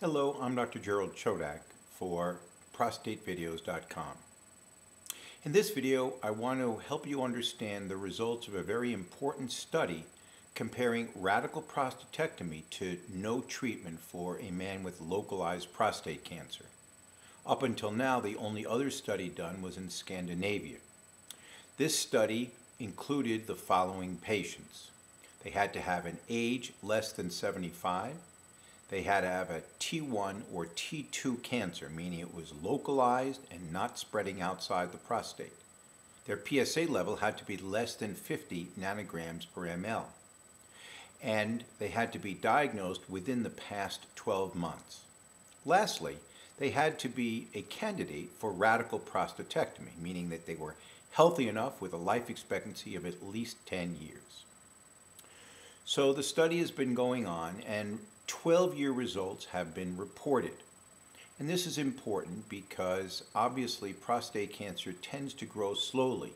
Hello, I'm Dr. Gerald Chodak for ProstateVideos.com. In this video, I want to help you understand the results of a very important study comparing radical prostatectomy to no treatment for a man with localized prostate cancer. Up until now, the only other study done was in Scandinavia. This study included the following patients. They had to have an age less than 75. They had to have a T1 or T2 cancer, meaning it was localized and not spreading outside the prostate. Their PSA level had to be less than 50 nanograms per ml. And they had to be diagnosed within the past 12 months. Lastly, they had to be a candidate for radical prostatectomy, meaning that they were healthy enough with a life expectancy of at least 10 years. So the study has been going on, and 12-year results have been reported. And this is important because obviously prostate cancer tends to grow slowly.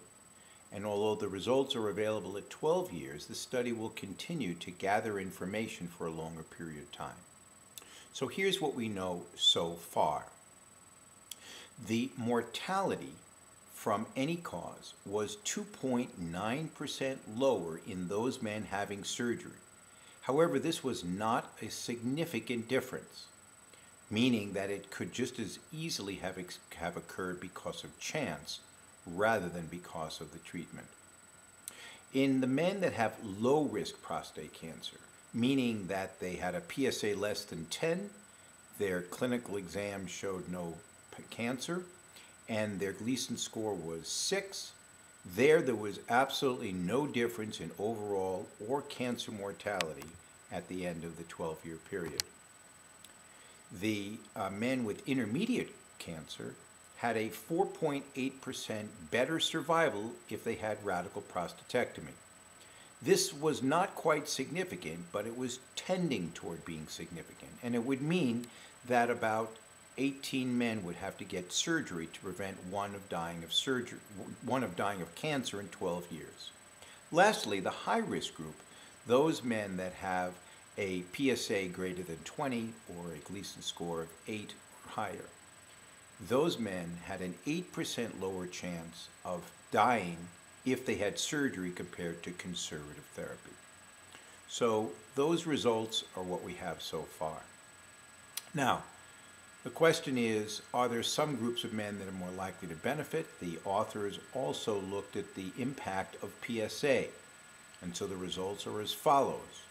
And although the results are available at 12 years, the study will continue to gather information for a longer period of time. So here's what we know so far. The mortality from any cause was 2.9% lower in those men having surgery. However, this was not a significant difference, meaning that it could just as easily have occurred because of chance rather than because of the treatment. In the men that have low-risk prostate cancer, meaning that they had a PSA less than 10, their clinical exam showed no cancer, and their Gleason score was 6, there was absolutely no difference in overall or cancer mortality at the end of the 12-year period. The men with intermediate cancer had a 4.8% better survival if they had radical prostatectomy. This was not quite significant, but it was tending toward being significant, and it would mean that about 18 men would have to get surgery to prevent one of dying of cancer in 12 years. Lastly, the high-risk group, those men that have a PSA greater than 20 or a Gleason score of 8 or higher, those men had an 8% lower chance of dying if they had surgery compared to conservative therapy. So those results are what we have so far. Now, the question is, are there some groups of men that are more likely to benefit? The authors also looked at the impact of PSA, and so the results are as follows.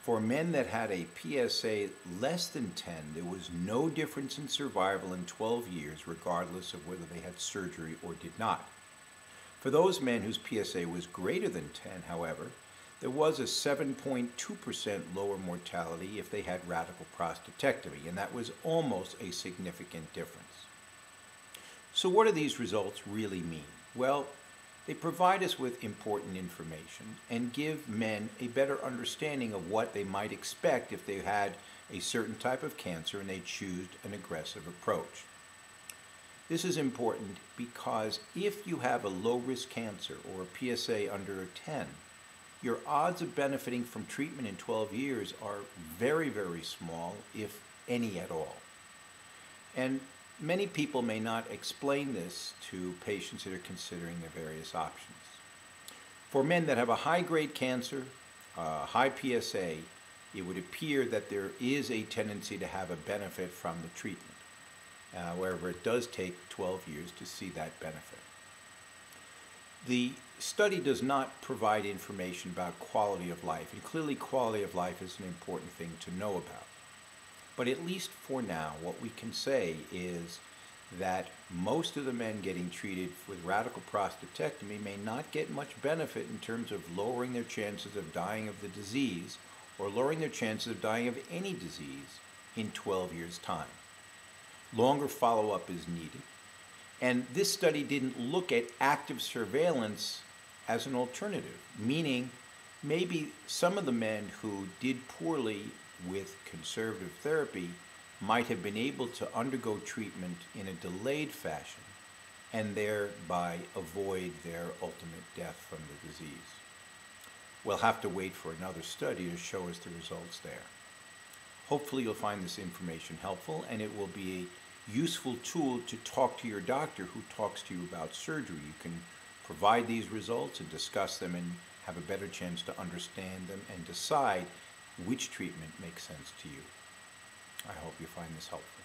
For men that had a PSA less than 10, there was no difference in survival in 12 years, regardless of whether they had surgery or did not. For those men whose PSA was greater than 10, however, there was a 7.2% lower mortality if they had radical prostatectomy, and that was almost a significant difference. So what do these results really mean? Well, they provide us with important information and give men a better understanding of what they might expect if they had a certain type of cancer and they chose an aggressive approach. This is important because if you have a low-risk cancer or a PSA under a 10, your odds of benefiting from treatment in 12 years are very, very small, if any at all. And many people may not explain this to patients that are considering their various options. For men that have a high-grade cancer, high PSA, it would appear that there is a tendency to have a benefit from the treatment. However, it does take 12 years to see that benefit. The study does not provide information about quality of life, and clearly quality of life is an important thing to know about. But at least for now, what we can say is that most of the men getting treated with radical prostatectomy may not get much benefit in terms of lowering their chances of dying of the disease or lowering their chances of dying of any disease in 12 years' time. Longer follow-up is needed. And this study didn't look at active surveillance as an alternative, meaning maybe some of the men who did poorly with conservative therapy might have been able to undergo treatment in a delayed fashion and thereby avoid their ultimate death from the disease. We'll have to wait for another study to show us the results there. Hopefully you'll find this information helpful, and it will be a useful tool to talk to your doctor who talks to you about surgery. You can provide these results and discuss them and have a better chance to understand them and decide which treatment makes sense to you. I hope you find this helpful.